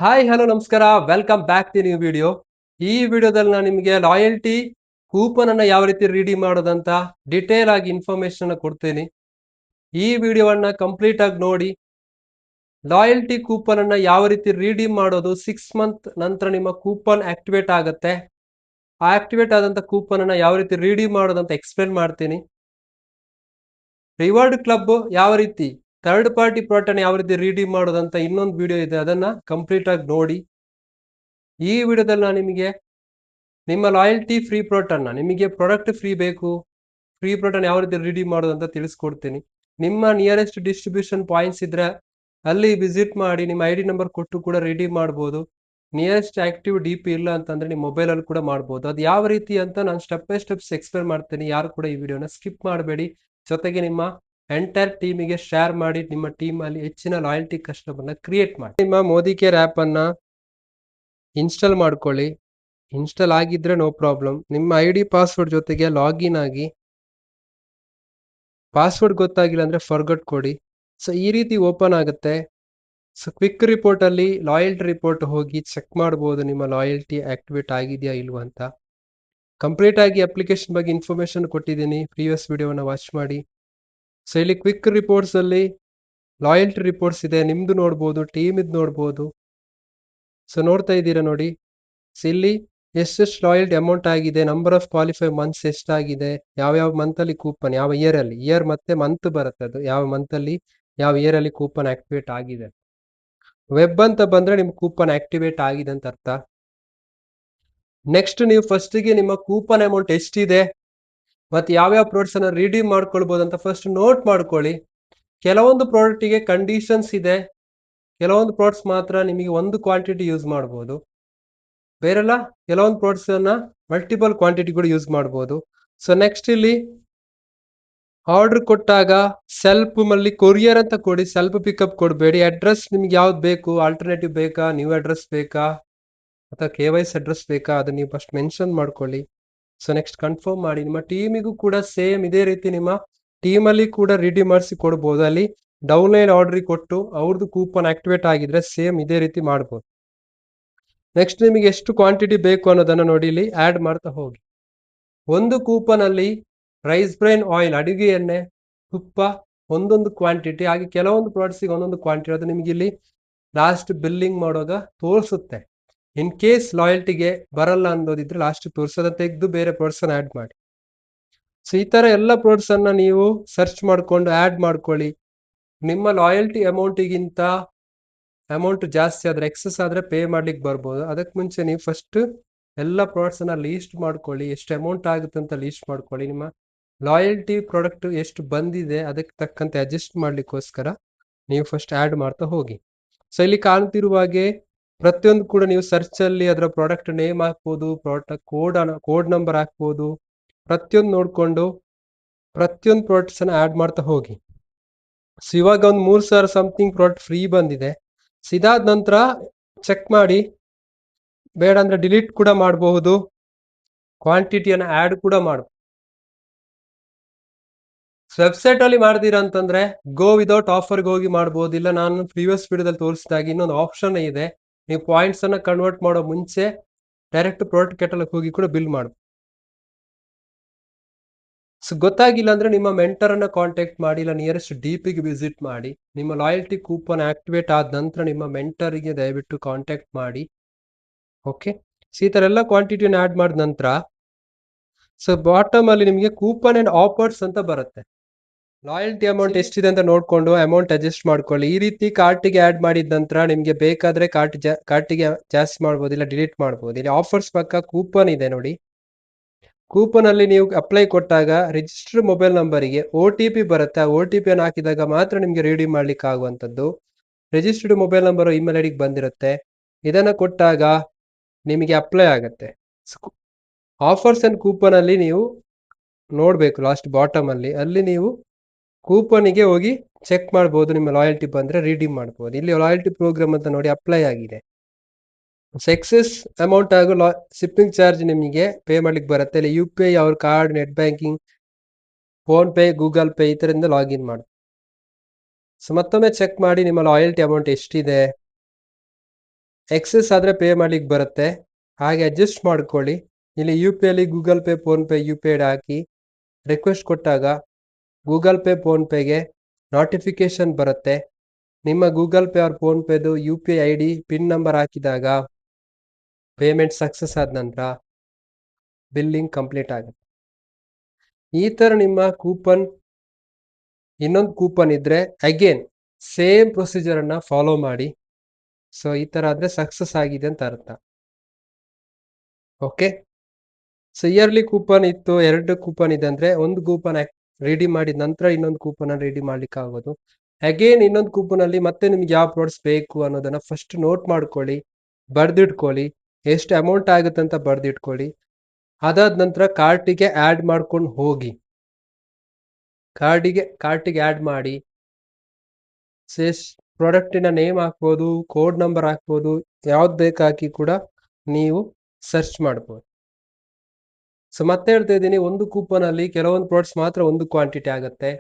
Hi hello ನಮಸ್ಕಾರ, welcome back to new video. ಈ ವಿಡಿಯೋದಲ್ಲಿ ನಾನು ನಿಮಗೆ ಲಾಯಲ್ಟಿ ಕೂಪನ್ ಅನ್ನ ಯಾವ ರೀತಿ ರೀಡೀಮ್ ಮಾಡೋದಂತ ಡಿಟೇಲ್ ಆಗಿ ಇನ್ಫಾರ್ಮೇಶನ್ ಕೊಡ್ತೀನಿ. ಈ ವಿಡಿಯೋವನ್ನ ಕಂಪ್ಲೀಟ್ ಆಗಿ ನೋಡಿ. ಲಾಯಲ್ಟಿ ಕೂಪನ್ ಅನ್ನ ಯಾವ ರೀತಿ ರೀಡೀಮ್ ಮಾಡೋದು, 6 ಮಂತ್ ನಂತರ ನಿಮ್ಮ ಕೂಪನ್ ಆಕ್ಟಿವೇಟ್ ಆಗುತ್ತೆ. ಆ ಆಕ್ಟಿವೇಟ್ ಆದಂತ ಕೂಪನ್ ಅನ್ನ ಯಾವ ರೀತಿ ರೀಡೀಮ್ ಮಾಡೋದಂತ ಎಕ್ಸ್ಪ್ಲೇನ್ ಮಾಡ್ತೀನಿ. ರಿವಾರ್ಡ್ ಕ್ಲಬ್ ಯಾವ ರೀತಿ, ಥರ್ಡ್ ಪಾರ್ಟಿ ಪ್ರಾಡಕ್ಟ್ ಅನ್ನು ಯಾವ ರೀತಿ ರೀಡೀಮ್ ಮಾಡೋದಂತ ಇನ್ನೊಂದು ವಿಡಿಯೋ ಇದೆ, ಅದನ್ನ ಕಂಪ್ಲೀಟ್ ಆಗಿ ನೋಡಿ. ಈ ವಿಡಿಯೋದಲ್ಲಿ ನಾನು ನಿಮಗೆ ನಿಮ್ಮ ಲಾಯಲ್ಟಿ ಫ್ರೀ ಪ್ರಾಡಕ್ಟ್ ಅನ್ನ, ನಿಮಗೆ ಪ್ರಾಡಕ್ಟ್ ಫ್ರೀ ಬೇಕು, ಫ್ರೀ ಪ್ರಾಡಕ್ಟ್ ಅನ್ನು ಯಾವ ರೀತಿ ರೀಡೀಮ್ ಮಾಡೋದಂತ ತಿಳಿಸ್ಕೊಡ್ತೀನಿ. ನಿಮ್ಮ ನಿಯರೆಸ್ಟ್ ಡಿಸ್ಟ್ರಿಬ್ಯೂಷನ್ ಪಾಯಿಂಟ್ಸ್ ಇದ್ರೆ ಅಲ್ಲಿ ವಿಸಿಟ್ ಮಾಡಿ ನಿಮ್ಮ ಐಡಿ ನಂಬರ್ ಕೊಟ್ಟು ಕೂಡ ರೀಡೀಮ್ ಮಾಡ್ಬೋದು. ನಿಯರೆಸ್ಟ್ ಆಕ್ಟಿವ್ DP ಇಲ್ಲ ಅಂತಂದ್ರೆ ನಿಮ್ಮ ಮೊಬೈಲ್ ಅಲ್ಲಿ ಕೂಡ ಮಾಡ್ಬೋದು. ಅದು ಯಾವ ರೀತಿ ಅಂತ ನಾನು ಸ್ಟೆಪ್ ಬೈ ಸ್ಟೆಪ್ಸ್ ಎಕ್ಸ್ಪ್ಲೇನ್ ಮಾಡ್ತೀನಿ. ಯಾರು ಕೂಡ ಈ ವಿಡಿಯೋನ ಸ್ಕಿಪ್ ಮಾಡಬೇಡಿ. ಜೊತೆಗೆ ನಿಮ್ಮ ಎಂಟೈರ್ ಟೀಮಿಗೆ ಶೇರ್ ಮಾಡಿ, ನಿಮ್ಮ ಟೀಮ್ ಅಲ್ಲಿ ಹೆಚ್ಚಿನ ಲಾಯಲ್ಟಿ ಕಸ್ಟಮರ್ನ ಕ್ರಿಯೇಟ್ ಮಾಡಿ. ನಿಮ್ಮ ಮೋದಿ ಕೇರ್ ಆಪ್ ಅನ್ನ ಇನ್ಸ್ಟಾಲ್ ಮಾಡ್ಕೊಳ್ಳಿ. ಇನ್ಸ್ಟಾಲ್ ಆಗಿದ್ರೆ ನೋ ಪ್ರಾಬ್ಲಮ್. ನಿಮ್ಮ ID ಪಾಸ್ವರ್ಡ್ ಜೊತೆಗೆ ಲಾಗಿನ್ ಆಗಿ. ಪಾಸ್ವರ್ಡ್ ಗೊತ್ತಾಗಿಲ್ಲ ಅಂದ್ರೆ ಫರ್ಗಟ್ ಕೊಡಿ. ಸೊ ಈ ರೀತಿ ಓಪನ್ ಆಗುತ್ತೆ. ಸೊ ಕ್ವಿಕ್ ರಿಪೋರ್ಟ್ ಅಲ್ಲಿ ಲಾಯಲ್ಟಿ ರಿಪೋರ್ಟ್ ಹೋಗಿ ಚೆಕ್ ಮಾಡಬಹುದು ನಿಮ್ಮ ಲಾಯಲ್ಟಿ ಆಕ್ಟಿವೇಟ್ ಆಗಿದೆಯಾ ಇಲ್ವಾ ಅಂತ. ಕಂಪ್ಲೀಟ್ ಆಗಿ ಅಪ್ಲಿಕೇಶನ್ ಬಗ್ಗೆ ಇನ್ಫಾರ್ಮೇಶನ್ ಕೊಟ್ಟಿದ್ದೀನಿ, ಪ್ರೀವಿಯಸ್ ವಿಡಿಯೋನ ವಾಚ್ ಮಾಡಿ. ಸೊ ಇಲ್ಲಿ ಕ್ವಿಕ್ ರಿಪೋರ್ಟ್ಸ್ ಅಲ್ಲಿ ಲಾಯಲ್ಟಿ ರಿಪೋರ್ಟ್ಸ್ ಇದೆ, ನಿಮ್ದು ನೋಡ್ಬೋದು, ಟೀಮ್ ಇದ್ ನೋಡ್ಬೋದು. ಸೊ ನೋಡ್ತಾ ಇದ್ದೀರಾ ನೋಡಿ. ಸೊ ಇಲ್ಲಿ ಎಷ್ಟೆಷ್ಟು ಲಾಯಲ್ಟಿ ಅಮೌಂಟ್ ಆಗಿದೆ, ನಂಬರ್ ಆಫ್ ಕ್ವಾಲಿಫೈ ಮಂತ್ಸ್ ಎಷ್ಟಾಗಿದೆ, ಯಾವ ಮಂತ್ ಅಲ್ಲಿ ಕೂಪನ್, ಯಾವ ಇಯರ್ ಅಲ್ಲಿ, ಇಯರ್ ಮತ್ತೆ ಮಂತ್ ಬರುತ್ತೆ, ಅದು ಯಾವ ಮಂತ್ ಅಲ್ಲಿ ಯಾವ ಇಯರ್ ಅಲ್ಲಿ ಕೂಪನ್ ಆಕ್ಟಿವೇಟ್ ಆಗಿದೆ. ವೆಬ್ ಅಂತ ಬಂದ್ರೆ ನಿಮ್ ಕೂಪನ್ ಆಕ್ಟಿವೇಟ್ ಆಗಿದೆ ಅಂತ ಅರ್ಥ. ನೆಕ್ಸ್ಟ್ ನೀವು ಫಸ್ಟ್ ಗೆ ನಿಮ್ಮ ಕೂಪನ್ ಅಮೌಂಟ್ ಎಷ್ಟಿದೆ ಮತ್ತೆ ಯಾವ್ಯಾವ ಪ್ರಾಡಕ್ಟ್ಸ್ ಅನ್ನ ರೀಡೀಮ್ ಮಾಡ್ಕೊಳ್ಬಹುದು ಅಂತ ಫಸ್ಟ್ ನೋಟ್ ಮಾಡ್ಕೊಳ್ಳಿ. ಕೆಲವೊಂದು ಪ್ರಾಡಕ್ಟ್ ಗೆ ಕಂಡೀಷನ್ಸ್ ಇದೆ, ಕೆಲವೊಂದು ಪ್ರಾಡಕ್ಟ್ಸ್ ಮಾತ್ರ ನಿಮಗೆ ಒಂದು ಕ್ವಾಂಟಿಟಿ ಯೂಸ್ ಮಾಡಬಹುದು, ಬೇರೆಲ್ಲ ಕೆಲವೊಂದು ಪ್ರಾಡಕ್ಟ್ಸ್ ಅನ್ನ ಮಲ್ಟಿಪಲ್ ಕ್ವಾಂಟಿಟಿ ಕೂಡ ಯೂಸ್ ಮಾಡಬಹುದು. ಸೊ ನೆಕ್ಸ್ಟ್ ಇಲ್ಲಿ ಆರ್ಡರ್ ಕೊಟ್ಟಾಗ ಸೆಲ್ಫ್ ಮಲ್ಲಿ ಕೊರಿಯರ್ ಅಂತ ಕೊಡಿ, ಸೆಲ್ಫ್ ಪಿಕಪ್ ಕೊಡಬೇಡಿ. ಅಡ್ರೆಸ್ ನಿಮ್ಗೆ ಯಾವ್ದು ಬೇಕು, ಆಲ್ಟರ್ನೇಟಿವ್ ಬೇಕಾ, ನ್ಯೂ ಅಡ್ರೆಸ್ ಬೇಕಾ ಅಥವಾ KYC ಅಡ್ರೆಸ್ ಬೇಕಾ, ಅದು ನೀವು ಫಸ್ಟ್ ಮೆನ್ಷನ್ ಮಾಡ್ಕೊಳ್ಳಿ. ಸೊ ನೆಕ್ಸ್ಟ್ ಕನ್ಫರ್ಮ್ ಮಾಡಿ. ನಿಮ್ಮ ಟೀಮಿಗೂ ಕೂಡ ಸೇಮ್ ಇದೇ ರೀತಿ ನಿಮ್ಮ ಟೀಮ್ ಅಲ್ಲಿ ಕೂಡ ರೆಡಿ ಮಾಡಿಸಿ ಕೊಡ್ಬೋದು. ಅಲ್ಲಿ ಡೌನ್ಲೈನ್ ಆರ್ಡರ್ ಕೊಟ್ಟು ಅವ್ರದ್ದು ಕೂಪನ್ ಆಕ್ಟಿವೇಟ್ ಆಗಿದ್ರೆ ಸೇಮ್ ಇದೇ ರೀತಿ ಮಾಡ್ಬೋದು. ನೆಕ್ಸ್ಟ್ ನಿಮಗೆ ಎಷ್ಟು ಕ್ವಾಂಟಿಟಿ ಬೇಕು ಅನ್ನೋದನ್ನ ನೋಡಿ ಇಲ್ಲಿ ಆಡ್ ಮಾಡ್ತಾ ಹೋಗಿ. ಒಂದು ಕೂಪನ್ ಅಲ್ಲಿ ರೈಸ್ ಬ್ರೈನ್ ಆಯಿಲ್, ಅಡುಗೆ ಎಣ್ಣೆ, ತುಪ್ಪ ಒಂದೊಂದು ಕ್ವಾಂಟಿಟಿ, ಹಾಗೆ ಕೆಲವೊಂದು ಪ್ರಾಡಕ್ಟ್ಸ್ ಗೆ ಒಂದೊಂದು ಕ್ವಾಂಟಿಟಿ, ಅದು ನಿಮಗೆ ಇಲ್ಲಿ ಲಾಸ್ಟ್ ಬಿಲ್ಲಿಂಗ್ ಮಾಡುವಾಗ ತೋರಿಸುತ್ತೆ. ಇನ್ ಕೇಸ್ ಲಾಯಲ್ಟಿಗೆ ಬರಲ್ಲ ಅನ್ನೋದಿದ್ರೆ ಲಾಸ್ಟ್ ತೋರಿಸೋದ ತೆಗೆದು ಬೇರೆ ಪ್ರಾಡಕ್ಟ್ಸ್ ಅನ್ನ ಆಡ್ ಮಾಡಿ. ಸೊ ಈ ತರ ಎಲ್ಲ ಪ್ರಾಡಕ್ಟ್ಸ್ ಅನ್ನ ನೀವು ಸರ್ಚ್ ಮಾಡ್ಕೊಂಡು ಆಡ್ ಮಾಡ್ಕೊಳ್ಳಿ. ನಿಮ್ಮ ಲಾಯಲ್ಟಿ ಅಮೌಂಟಿಗಿಂತ ಅಮೌಂಟ್ ಜಾಸ್ತಿ ಆದ್ರೆ, ಎಕ್ಸಸ್ ಆದ್ರೆ ಪೇ ಮಾಡ್ಲಿಕ್ಕೆ ಬರ್ಬೋದು. ಅದಕ್ಕೆ ಮುಂಚೆ ನೀವು ಫಸ್ಟ್ ಎಲ್ಲ ಪ್ರಾಡಕ್ಟ್ಸ್ ಅನ್ನ ಲೀಸ್ಟ್ ಮಾಡ್ಕೊಳ್ಳಿ, ಎಷ್ಟು ಅಮೌಂಟ್ ಆಗುತ್ತೆ ಅಂತ ಲೀಸ್ಟ್ ಮಾಡ್ಕೊಳ್ಳಿ. ನಿಮ್ಮ ಲಾಯಲ್ಟಿ ಪ್ರಾಡಕ್ಟ್ ಎಷ್ಟು ಬಂದಿದೆ ಅದಕ್ಕೆ ತಕ್ಕಂತೆ ಅಡ್ಜಸ್ಟ್ ಮಾಡ್ಲಿಕ್ಕೋಸ್ಕರ ನೀವು ಫಸ್ಟ್ ಆಡ್ ಮಾಡ್ತಾ ಹೋಗಿ. ಸೊ ಇಲ್ಲಿ ಕಾಣ್ತಿರುವ ಹಾಗೆ ಪ್ರತಿಯೊಂದು ಕೂಡ ನೀವು ಸರ್ಚ್ ಅಲ್ಲಿ ಅದರ ಪ್ರಾಡಕ್ಟ್ ನೇಮ್ ಹಾಕ್ಬೋದು, ಪ್ರಾಡಕ್ಟ್ ಕೋಡ್ ನಂಬರ್ ಹಾಕ್ಬೋದು. ಪ್ರತಿಯೊಂದು ನೋಡ್ಕೊಂಡು ಪ್ರತಿಯೊಂದು ಪ್ರಾಡಕ್ಟ್ಸ್ ಅನ್ನ ಆಡ್ ಮಾಡ್ತಾ ಹೋಗಿ. ಸೊ ಇವಾಗ ಒಂದು 3,000 ಸಮಥಿಂಗ್ ಪ್ರಾಡಕ್ಟ್ ಫ್ರೀ ಬಂದಿದೆ. ಇದಾದ ನಂತರ ಚೆಕ್ ಮಾಡಿ, ಬೇಡ ಅಂದ್ರೆ ಡಿಲೀಟ್ ಕೂಡ ಮಾಡಬಹುದು, ಕ್ವಾಂಟಿಟಿಯನ್ನು ಆಡ್ ಕೂಡ ಮಾಡಬಹುದು. ವೆಬ್ಸೈಟ್ ಅಲ್ಲಿ ಮಾಡ್ತೀರಾ ಅಂತಂದ್ರೆ ಗೋ ವಿದೌಟ್ ಆಫರ್ಗೆ ಹೋಗಿ ಮಾಡಬಹುದು. ಇಲ್ಲ ನಾನು ಪ್ರೀವಿಯಸ್ ವಿಡಿಯೋದಲ್ಲಿ ತೋರಿಸಿದಾಗ ಇನ್ನೊಂದು ಆಪ್ಷನ್ ಇದೆ, ನೀವು ಪಾಯಿಂಟ್ಸ್ ಅನ್ನ ಕನ್ವರ್ಟ್ ಮಾಡೋ ಮುಂಚೆ ಡೈರೆಕ್ಟ್ ಪ್ರಾಡಕ್ಟ್ ಕೆಟಲಾಗ್ ಹೋಗಿ ಕೂಡ ಬಿಲ್ ಮಾಡಬಹುದು. ಸೊ ಗೊತ್ತಾಗಿಲ್ಲ ಅಂದ್ರೆ ನಿಮ್ಮ ಮೆಂಟರ್ ಅನ್ನ ಕಾಂಟ್ಯಾಕ್ಟ್ ಮಾಡಿ, ಇಲ್ಲ ನಿಯರೆಸ್ಟ್ DPಗೆ ವಿಸಿಟ್ ಮಾಡಿ. ನಿಮ್ಮ ಲಾಯಲ್ಟಿ ಕೂಪನ್ ಆಕ್ಟಿವೇಟ್ ಆದ ನಂತರ ನಿಮ್ಮ ಮೆಂಟರ್ಗೆ ದಯವಿಟ್ಟು ಕಾಂಟ್ಯಾಕ್ಟ್ ಮಾಡಿ. ಓಕೆ, ಸೊ ಈ ತರ ಎಲ್ಲ ಕ್ವಾಂಟಿಟಿಯನ್ನು ಆಡ್ ಮಾಡಿದ ನಂತರ ಸೊ ಬಾಟಮ್ ಅಲ್ಲಿ ನಿಮಗೆ ಕೂಪನ್ ಅಂಡ್ ಆಫರ್ಸ್ ಅಂತ ಬರುತ್ತೆ. ಲಾಯಲ್ಟಿ ಅಮೌಂಟ್ ಎಷ್ಟಿದೆ ಅಂತ ನೋಡ್ಕೊಂಡು ಅಮೌಂಟ್ ಅಡ್ಜಸ್ಟ್ ಮಾಡ್ಕೊಳ್ಳಿ. ಈ ರೀತಿ ಕಾರ್ಟಿಗೆ ಆಡ್ ಮಾಡಿದ ನಂತರ ನಿಮ್ಗೆ ಬೇಕಾದ್ರೆ ಕಾರ್ಟಿಗೆ ಜಾಸ್ತಿ ಮಾಡ್ಬೋದು, ಇಲ್ಲ ಡಿಲೀಟ್ ಮಾಡ್ಬೋದು. ಇಲ್ಲಿ ಆಫರ್ಸ್ ಪಕ್ಕ ಕೂಪನ್ ಇದೆ ನೋಡಿ. ಕೂಪನ್ ಅಲ್ಲಿ ನೀವು ಅಪ್ಲೈ ಕೊಟ್ಟಾಗ ರಿಜಿಸ್ಟರ್ ಮೊಬೈಲ್ ನಂಬರಿಗೆ OTP ಬರುತ್ತೆ. ಆ OTP ಅನ್ನು ಹಾಕಿದಾಗ ಮಾತ್ರ ನಿಮ್ಗೆ ರೀಡೀಮ್ ಮಾಡ್ಲಿಕ್ಕೆ ಆಗುವಂತದ್ದು. ರಿಜಿಸ್ಟರ್ಡ್ ಮೊಬೈಲ್ ನಂಬರ್ ಇಮೇಲ್ ಐಡಿಗೆ ಬಂದಿರುತ್ತೆ. ಇದನ್ನ ಕೊಟ್ಟಾಗ ನಿಮಗೆ ಅಪ್ಲೈ ಆಗುತ್ತೆ. ಆಫರ್ಸ್ ಅಂಡ್ ಕೂಪನ್ ಅಲ್ಲಿ ನೀವು ನೋಡ್ಬೇಕು, ಲಾಸ್ಟ್ ಬಾಟಮ್ ಅಲ್ಲಿ ನೀವು ಕೂಪನ್ಗೆ ಹೋಗಿ ಚೆಕ್ ಮಾಡಬಹುದು. ನಿಮ್ಮ ಲಾಯಲ್ಟಿ ಬಂದ್ರೆ ರೀಡೀಮ್ ಮಾಡಬಹುದು. ಇಲ್ಲಿ ಲಾಯಲ್ಟಿ ಪ್ರೋಗ್ರಾಮ್ ಅಂತ ನೋಡಿ ಅಪ್ಲೈ ಆಗಿದೆ. ಎಕ್ಸೆಸ್ ಅಮೌಂಟ್ ಹಾಗೂ ಶಿಪ್ಪಿಂಗ್ ಚಾರ್ಜ್ ನಿಮಗೆ ಪೇ ಮಾಡ್ಲಿಕ್ಕೆ ಬರುತ್ತೆ. ಇಲ್ಲಿ UPI, ಅವ್ರ card, net banking, PhonePe, Google Pay ಈ ತರದಿಂದ ಲಾಗಿನ್ ಮಾಡಿ. ಸೊ ಮತ್ತೊಮ್ಮೆ ಚೆಕ್ ಮಾಡಿ ನಿಮ್ಮ ಲಾಯಲ್ಟಿ ಅಮೌಂಟ್ ಎಷ್ಟಿದೆ. ಎಕ್ಸೆಸ್ ಆದರೆ ಪೇ ಮಾಡ್ಲಿಕ್ಕೆ ಬರುತ್ತೆ, ಹಾಗೆ ಅಡ್ಜಸ್ಟ್ ಮಾಡ್ಕೊಳ್ಳಿ. ಇಲ್ಲಿ ಯು ಪಿ ಐಲಿ Google Pay, PhonePe, U P I ಹಾಕಿ ರಿಕ್ವೆಸ್ಟ್ ಕೊಟ್ಟಾಗ ಗೂಗಲ್ ಪೇ, ಫೋನ್ಪೇಗೆ ನೋಟಿಫಿಕೇಶನ್ ಬರುತ್ತೆ. ನಿಮ್ಮ ಗೂಗಲ್ ಪೇ ಆರ್ ಫೋನ್ಪೇದು U P I ID pin number ಹಾಕಿದಾಗ ಪೇಮೆಂಟ್ ಸಕ್ಸಸ್ ಆದ ನಂತರ ಬಿಲ್ಲಿಂಗ್ ಕಂಪ್ಲೀಟ್ ಆಗುತ್ತೆ. ಈ ಥರ ನಿಮ್ಮ ಕೂಪನ್, ಇನ್ನೊಂದು ಕೂಪನ್ ಇದ್ರೆ ಅಗೇನ್ ಸೇಮ್ ಪ್ರೊಸೀಜರನ್ನು ಫಾಲೋ ಮಾಡಿ. ಸೊ ಈ ಥರ ಆದರೆ ಸಕ್ಸಸ್ ಆಗಿದೆ ಅಂತ ಅರ್ಥ. ಓಕೆ, ಸೊ ಇಯರ್ಲಿ ಕೂಪನ್ ಇತ್ತು, 2 ಕೂಪನ್ ಇದೆ ಅಂದರೆ ಒಂದು ಕೂಪನ್ ರೆಡಿ ಮಾಡಿದ ನಂತರ ಇನ್ನೊಂದು ಕೂಪನ್ ರೆಡಿ ಮಾಡ್ಲಿಕ್ಕೆ ಆಗೋದು. ಅಗೇನ್ ಇನ್ನೊಂದು ಕೂಪನ್ ಅಲ್ಲಿ ಮತ್ತೆ ನಿಮ್ಗೆ ಯಾವ ಪ್ರಾಡಕ್ಟ್ಸ್ ಬೇಕು ಅನ್ನೋದನ್ನ ಫಸ್ಟ್ ನೋಟ್ ಮಾಡ್ಕೊಳ್ಳಿ, ಬರ್ದಿಟ್ಕೊಳ್ಳಿ, ಎಷ್ಟು ಅಮೌಂಟ್ ಆಗುತ್ತೆ ಅಂತ ಬರ್ದಿಟ್ಕೊಳ್ಳಿ. ಅದಾದ ನಂತರ ಕಾರ್ಟಿಗೆ ಆ್ಯಡ್ ಮಾಡ್ಕೊಂಡು ಹೋಗಿ, ಕಾರ್ಟಿಗೆ ಆ್ಯಡ್ ಮಾಡಿ ಪ್ರಾಡಕ್ಟಿನ ನೇಮ್ ಹಾಕ್ಬೋದು, ಕೋಡ್ ನಂಬರ್ ಹಾಕ್ಬೋದು, ಯಾವ್ದು ಬೇಕು ಹಾಕಿ ಕೂಡ ನೀವು ಸರ್ಚ್ ಮಾಡ್ಬೋದು. ಸೊ ಮತ್ತೆ ಹೇಳ್ತಾ ಇದ್ದೀನಿ, ಒಂದು ಕೂಪನ್ ಅಲ್ಲಿ ಕೆಲವೊಂದು ಪ್ರಾಡಕ್ಟ್ಸ್ ಮಾತ್ರ ಒಂದು ಕ್ವಾಂಟಿಟಿ ಆಗುತ್ತೆ,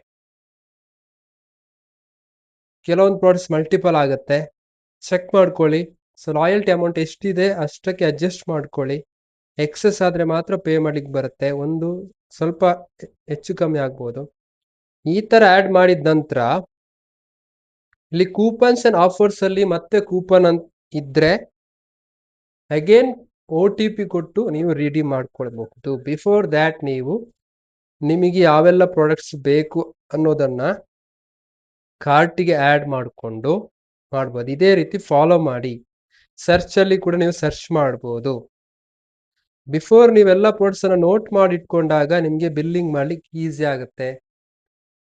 ಕೆಲವೊಂದು ಪ್ರಾಡಕ್ಟ್ಸ್ ಮಲ್ಟಿಪಲ್ ಆಗುತ್ತೆ. ಚೆಕ್ ಮಾಡ್ಕೊಳ್ಳಿ. ಸೊ ಲಾಯಲ್ಟಿ ಅಮೌಂಟ್ ಎಷ್ಟಿದೆ ಅಷ್ಟಕ್ಕೆ ಅಡ್ಜಸ್ಟ್ ಮಾಡ್ಕೊಳ್ಳಿ. ಎಕ್ಸೆಸ್ ಆದರೆ ಮಾತ್ರ ಪೇ ಮಾಡ್ಲಿಕ್ಕೆ ಬರುತ್ತೆ, ಒಂದು ಸ್ವಲ್ಪ ಹೆಚ್ಚು ಕಮ್ಮಿ ಆಗ್ಬೋದು. ಈ ಥರ ಆ್ಯಡ್ ಮಾಡಿದ ನಂತರ ಇಲ್ಲಿ ಕೂಪನ್ಸ್ ಅಂಡ್ ಆಫರ್ಸ್ ಅಲ್ಲಿ ಮತ್ತೆ ಕೂಪನ್ ಅಂತ ಇದ್ರೆ ಅಗೇನ್ OTP ಕೊಟ್ಟು ನೀವು ರೆಡಿ ಮಾಡ್ಕೊಳ್ಬಹುದು. ಬಿಫೋರ್ ದ್ಯಾಟ್ ನೀವು ನಿಮಗೆ ಯಾವೆಲ್ಲ ಪ್ರಾಡಕ್ಟ್ಸ್ ಬೇಕು ಅನ್ನೋದನ್ನ ಕಾರ್ಟಿಗೆ ಆ್ಯಡ್ ಮಾಡಿಕೊಂಡು ಮಾಡ್ಬೋದು. ಇದೇ ರೀತಿ ಫಾಲೋ ಮಾಡಿ. ಸರ್ಚ್ ಅಲ್ಲಿ ಕೂಡ ನೀವು ಸರ್ಚ್ ಮಾಡ್ಬೋದು. ಬಿಫೋರ್ ನೀವೆಲ್ಲ ಪ್ರಾಡಕ್ಟ್ಸ್ ಅನ್ನ ನೋಟ್ ಮಾಡಿ ಇಟ್ಕೊಂಡಾಗ ನಿಮಗೆ ಬಿಲ್ಲಿಂಗ್ ಮಾಡ್ಲಿಕ್ಕೆ ಈಸಿ ಆಗುತ್ತೆ.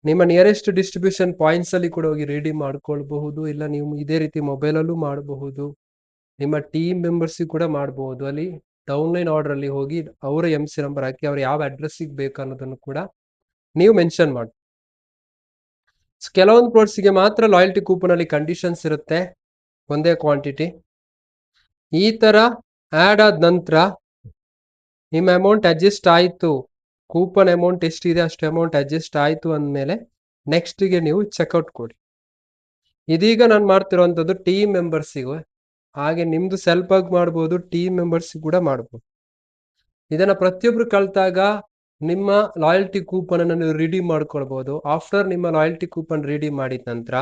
ನಿಮ್ಮ ನಿಯರೆಸ್ಟ್ ಡಿಸ್ಟ್ರಿಬ್ಯೂಷನ್ ಪಾಯಿಂಟ್ಸ್ ಅಲ್ಲಿ ಕೂಡ ಹೋಗಿ ರೆಡಿ ಮಾಡ್ಕೊಳ್ಬಹುದು, ಇಲ್ಲ ನೀವು ಇದೇ ರೀತಿ ಮೊಬೈಲಲ್ಲೂ ಮಾಡಬಹುದು, ನಿಮ್ಮ ಟೀಮ್ ಮೆಂಬರ್ಸಿಗೆ ಕೂಡ ಮಾಡಬಹುದು. ಅಲ್ಲಿ ಡೌನ್ಲೈನ್ ಆರ್ಡರ್ ಅಲ್ಲಿ ಹೋಗಿ ಅವರ MC ನಂಬರ್ ಹಾಕಿ ಅವ್ರು ಯಾವ ಅಡ್ರೆಸ್ಸಿಗೆ ಬೇಕು ಅನ್ನೋದನ್ನು ಕೂಡ ನೀವು ಮೆನ್ಷನ್ ಮಾಡಿ. ಕೆಲವೊಂದು ಪ್ರಾಡಕ್ಟ್ಸ್ಗೆ ಮಾತ್ರ ಲಾಯಲ್ಟಿ ಕೂಪನ್ ಅಲ್ಲಿ ಕಂಡೀಷನ್ಸ್ ಇರುತ್ತೆ, ಒಂದೇ ಕ್ವಾಂಟಿಟಿ. ಈ ತರ ಆ್ಯಡ್ ಆದ ನಂತರ ನಿಮ್ಮ ಅಮೌಂಟ್ ಅಡ್ಜಸ್ಟ್ ಆಯಿತು, ಕೂಪನ್ ಅಮೌಂಟ್ ಎಷ್ಟಿದೆ ಅಷ್ಟು ಅಮೌಂಟ್ ಅಡ್ಜಸ್ಟ್ ಆಯಿತು ಅಂದಮೇಲೆ ನೆಕ್ಸ್ಟ್ಗೆ ನೀವು ಚೆಕ್ಔಟ್ ಕೊಡಿ. ಇದೀಗ ನಾನು ಮಾಡ್ತಿರೋವಂಥದ್ದು ಟೀಮ್ ಮೆಂಬರ್ಸಿಗೂ, ಹಾಗೆ ನಿಮ್ದು ಸೆಲ್ಫ್ ಆಗಿ ಮಾಡ್ಬೋದು, ಟೀಮ್ ಮೆಂಬರ್ಸಿಗೆ ಕೂಡ ಮಾಡ್ಬೋದು. ಇದನ್ನ ಪ್ರತಿಯೊಬ್ರು ಕಲ್ತಾಗ ನಿಮ್ಮ ಲಾಯಲ್ಟಿ ಕೂಪನ್ ಅನ್ನು ನೀವು ರೆಡಿ ಮಾಡ್ಕೊಳ್ಬಹುದು. ಆಫ್ಟರ್ ನಿಮ್ಮ ಲಾಯಲ್ಟಿ ಕೂಪನ್ ರೆಡಿ ಮಾಡಿದ ನಂತರ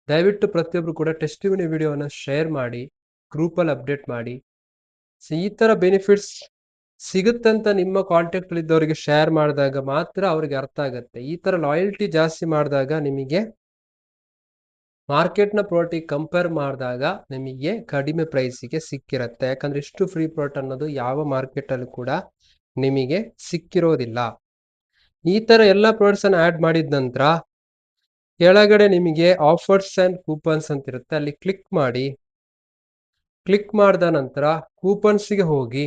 ದಯವಿಟ್ಟು ಪ್ರತಿಯೊಬ್ರು ಕೂಡ ಟೆಸ್ಟಿಮನಿ ವಿಡಿಯೋನ ಶೇರ್ ಮಾಡಿ, ಗ್ರೂಪಲ್ಲಿ ಅಪ್ಡೇಟ್ ಮಾಡಿ. ಸೊ ಈ ಥರ ಬೆನಿಫಿಟ್ಸ್ ಸಿಗುತ್ತಂತ ನಿಮ್ಮ ಕಾಂಟ್ಯಾಕ್ಟ್ ಇದ್ದವರಿಗೆ ಶೇರ್ ಮಾಡಿದಾಗ ಮಾತ್ರ ಅವ್ರಿಗೆ ಅರ್ಥ ಆಗುತ್ತೆ. ಈ ಥರ ಲಾಯಲ್ಟಿ ಜಾಸ್ತಿ ಮಾಡಿದಾಗ ನಿಮಗೆ ಮಾರ್ಕೆಟ್ನ ಪ್ರಾಡಕ್ಟಿಗೆ ಕಂಪೇರ್ ಮಾಡಿದಾಗ ನಿಮಗೆ ಕಡಿಮೆ ಪ್ರೈಸಿಗೆ ಸಿಕ್ಕಿರುತ್ತೆ. ಯಾಕಂದ್ರೆ ಇಷ್ಟು ಫ್ರೀ ಪ್ರಾಡಕ್ಟ್ ಅನ್ನೋದು ಯಾವ ಮಾರ್ಕೆಟಲ್ಲೂ ಕೂಡ ನಿಮಗೆ ಸಿಕ್ಕಿರೋದಿಲ್ಲ. ಈ ಥರ ಎಲ್ಲ ಪ್ರಾಡಕ್ಟ್ಸ್ ಅನ್ನು ಆ್ಯಡ್ ಮಾಡಿದ ನಂತರ ಕೆಳಗಡೆ ನಿಮಗೆ ಆಫರ್ಸ್ ಆ್ಯಂಡ್ ಕೂಪನ್ಸ್ ಅಂತ ಇರುತ್ತೆ, ಅಲ್ಲಿ ಕ್ಲಿಕ್ ಮಾಡಿ. ಕ್ಲಿಕ್ ಮಾಡಿದ ನಂತರ ಕೂಪನ್ಸ್ಗೆ ಹೋಗಿ,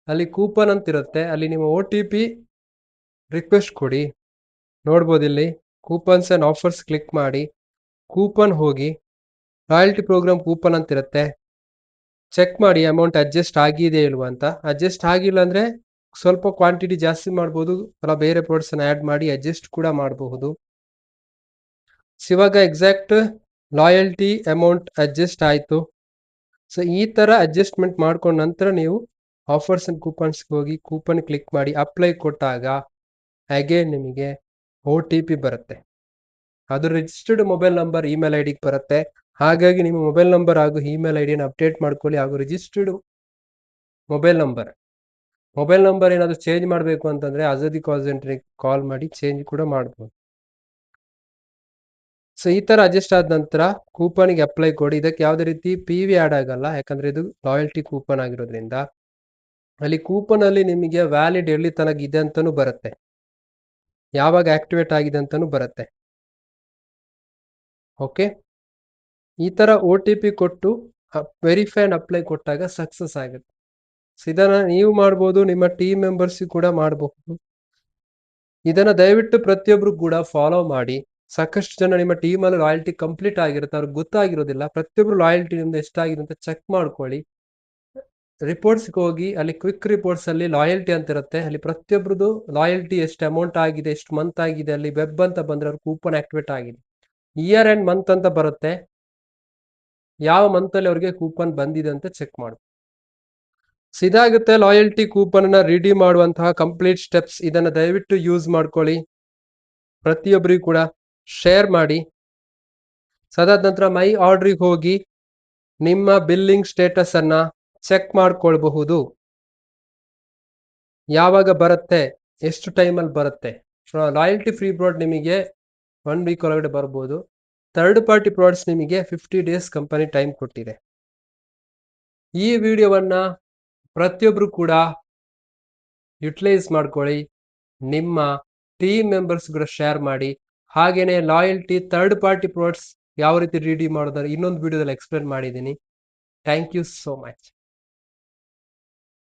ಅಲ್ಲಿ ಕೂಪನ್ ಅಂತ ಇರುತ್ತೆ, ಅಲ್ಲಿ ನಿಮ್ಮ OTP ರಿಕ್ವೆಸ್ಟ್ ಕೊಡಿ. ನೋಡ್ಬೋದು ಇಲ್ಲಿ ಕೂಪನ್ಸ್ ಆ್ಯಂಡ್ ಆಫರ್ಸ್ ಕ್ಲಿಕ್ ಮಾಡಿ, ಕೂಪನ್ ಹೋಗಿ ಲಾಯಲ್ಟಿ ಪ್ರೋಗ್ರಾಮ್ ಕೂಪನ್ ಅಂತ ಇರುತ್ತೆ, ಚೆಕ್ ಮಾಡಿ ಅಮೌಂಟ್ ಅಡ್ಜಸ್ಟ್ ಆಗಿದೆ ಇಲ್ವಾ ಅಂತ. ಅಡ್ಜಸ್ಟ್ ಆಗಿಲ್ಲ ಅಂದರೆ ಸ್ವಲ್ಪ ಕ್ವಾಂಟಿಟಿ ಜಾಸ್ತಿ ಮಾಡ್ಬೋದು, ಅಲ್ಲ ಬೇರೆ ಪ್ರಾಡಕ್ಟ್ಸನ್ನು ಆ್ಯಡ್ ಮಾಡಿ ಅಡ್ಜಸ್ಟ್ ಕೂಡ ಮಾಡಬಹುದು. ಇವಾಗ ಎಕ್ಸಾಕ್ಟ್ ಲಾಯಲ್ಟಿ ಅಮೌಂಟ್ ಅಡ್ಜಸ್ಟ್ ಆಯಿತು. ಸೊ ಈ ಥರ ಅಡ್ಜಸ್ಟ್ಮೆಂಟ್ ಮಾಡ್ಕೊಂಡ ನಂತರ ನೀವು ಆಫರ್ಸ್ ಆ್ಯಂಡ್ ಕೂಪನ್ಸ್ಗೆ ಹೋಗಿ ಕೂಪನ್ ಕ್ಲಿಕ್ ಮಾಡಿ ಅಪ್ಲೈ ಕೊಟ್ಟಾಗ ಅಗೇನ್ ನಿಮಗೆ OTP ಬರುತ್ತೆ. ಅದು ರಿಜಿಸ್ಟರ್ಡ್ ಮೊಬೈಲ್ ನಂಬರ್, ಇಮೇಲ್ ಐಡಿಗೆ ಬರುತ್ತೆ. ಹಾಗಾಗಿ ನಿಮ್ಮ ಮೊಬೈಲ್ ನಂಬರ್ ಹಾಗೂ ಇಮೇಲ್ ಐಡಿಯನ್ನು ಅಪ್ಡೇಟ್ ಮಾಡ್ಕೊಳ್ಳಿ. ಹಾಗೂ ರಿಜಿಸ್ಟರ್ಡ್ ಮೊಬೈಲ್ ನಂಬರ್ ಏನಾದರೂ ಚೇಂಜ್ ಮಾಡಬೇಕು ಅಂತಂದರೆ ಅಜದಿ ಕಾಲ್ ಸೆಂಟ್ರಿಗೆ ಕಾಲ್ ಮಾಡಿ ಚೇಂಜ್ ಕೂಡ ಮಾಡ್ಬೋದು. ಸೊ ಈ ಥರ ಅಡ್ಜಸ್ಟ್ ಆದ ನಂತರ ಕೂಪನ್ಗೆ ಅಪ್ಲೈ ಕೊಡಿ. ಇದಕ್ಕೆ ಯಾವುದೇ ರೀತಿ PV ಆ್ಯಡ್ ಆಗಲ್ಲ, ಯಾಕಂದರೆ ಇದು ಲಾಯಲ್ಟಿ ಕೂಪನ್ ಆಗಿರೋದ್ರಿಂದ. ಅಲ್ಲಿ ಕೂಪನಲ್ಲಿ ನಿಮಗೆ ವ್ಯಾಲಿಡ್ ಎಲ್ಲಿ ತನಕ ಇದೆ ಅಂತಲೂ ಬರುತ್ತೆ, ಯಾವಾಗ ಆಕ್ಟಿವೇಟ್ ಆಗಿದೆ ಅಂತಲೂ ಬರುತ್ತೆ. ಓಕೆ, ಈ ಥರ OTP ಕೊಟ್ಟು ವೆರಿಫೈ ಆ್ಯಂಡ್ ಅಪ್ಲೈ ಕೊಟ್ಟಾಗ ಸಕ್ಸಸ್ ಆಗುತ್ತೆ. ಸೊ ಇದನ್ನು ನೀವು ಮಾಡ್ಬೋದು, ನಿಮ್ಮ ಟೀಮ್ ಮೆಂಬರ್ಸಿಗೆ ಕೂಡ ಮಾಡಬಹುದು. ಇದನ್ನು ದಯವಿಟ್ಟು ಪ್ರತಿಯೊಬ್ಬರು ಕೂಡ ಫಾಲೋ ಮಾಡಿ. ಸಾಕಷ್ಟು ಜನ ನಿಮ್ಮ ಟೀಮಲ್ಲಿ ಲಾಯಲ್ಟಿ ಕಂಪ್ಲೀಟ್ ಆಗಿರುತ್ತೆ, ಅವ್ರಿಗೆ ಗೊತ್ತಾಗಿರೋದಿಲ್ಲ. ಪ್ರತಿಯೊಬ್ಬರು ಲಾಯಲ್ಟಿ ನಿಮ್ದು ಎಷ್ಟಾಗಿದೆ ಅಂತ ಚೆಕ್ ಮಾಡ್ಕೊಳ್ಳಿ. ರಿಪೋರ್ಟ್ಸ್ಗೆ ಹೋಗಿ ಅಲ್ಲಿ ಕ್ವಿಕ್ ರಿಪೋರ್ಟ್ಸ್ ಅಲ್ಲಿ ಲಾಯಲ್ಟಿ ಅಂತ ಇರುತ್ತೆ, ಅಲ್ಲಿ ಪ್ರತಿಯೊಬ್ಬರದು ಲಾಯಲ್ಟಿ ಎಷ್ಟು ಅಮೌಂಟ್ ಆಗಿದೆ, ಎಷ್ಟು ಮಂತ್ ಆಗಿದೆ, ಅಲ್ಲಿ ವೆಬ್ ಅಂತ ಬಂದರೆ ಅವ್ರ ಕೂಪನ್ ಆಕ್ಟಿವೇಟ್ ಆಗಿದೆ. ಇಯರ್ ಆ್ಯಂಡ್ ಮಂತ್ ಅಂತ ಬರುತ್ತೆ, ಯಾವ ಮಂತಲ್ಲಿ ಅವ್ರಿಗೆ ಕೂಪನ್ ಬಂದಿದೆ ಅಂತ ಚೆಕ್ ಮಾಡು. ಇದಾಗುತ್ತೆ ಲಾಯಲ್ಟಿ ಕೂಪನ್ ಅನ್ನ ರಿಡೀಮ್ ಮಾಡುವಂತಹ ಕಂಪ್ಲೀಟ್ ಸ್ಟೆಪ್ಸ್. ಇದನ್ನ ದಯವಿಟ್ಟು ಯೂಸ್ ಮಾಡ್ಕೊಳ್ಳಿ, ಪ್ರತಿಯೊಬ್ಬರಿಗೂ ಕೂಡ ಶೇರ್ ಮಾಡಿ. ಅದಾದ ನಂತರ ಮೈ ಆರ್ಡ್ರಿಗೆ ಹೋಗಿ ನಿಮ್ಮ ಬಿಲ್ಲಿಂಗ್ ಸ್ಟೇಟಸ್ ಅನ್ನ ಚೆಕ್ ಮಾಡ್ಕೊಳ್ಬಹುದು. ಯಾವಾಗ ಬರುತ್ತೆ, ಎಷ್ಟು ಟೈಮಲ್ಲಿ ಬರುತ್ತೆ. ಲಾಯಲ್ಟಿ ಫ್ರೀ ಪ್ರಾಡಕ್ಟ್ ನಿಮಗೆ 1 ವೀಕ್ ಒಳಗಡೆ ಬರ್ಬೋದು. ಥರ್ಡ್ ಪಾರ್ಟಿ ಪ್ರಾಡಕ್ಟ್ಸ್ ನಿಮಗೆ 50 ಡೇಸ್ ಕಂಪನಿ ಟೈಮ್ ಕೊಟ್ಟಿದೆ. ಈ ವಿಡಿಯೋವನ್ನ ಪ್ರತಿಯೊಬ್ರು ಕೂಡ ಯುಟಿಲೈಸ್ ಮಾಡ್ಕೊಳ್ಳಿ, ನಿಮ್ಮ ಟೀಮ್ ಮೆಂಬರ್ಸ್ ಕೂಡ ಶೇರ್ ಮಾಡಿ. ಹಾಗೇನೆ ಲಾಯಲ್ಟಿ ಥರ್ಡ್ ಪಾರ್ಟಿ ಪ್ರಾಡಕ್ಟ್ಸ್ ಯಾವ ರೀತಿ ರಿಡೀಮ್ ಮಾಡೋದಾದ್ರೆ ಇನ್ನೊಂದು ವಿಡಿಯೋದಲ್ಲಿ ಎಕ್ಸ್ಪ್ಲೇನ್ ಮಾಡಿದ್ದೀನಿ. Thank you so much.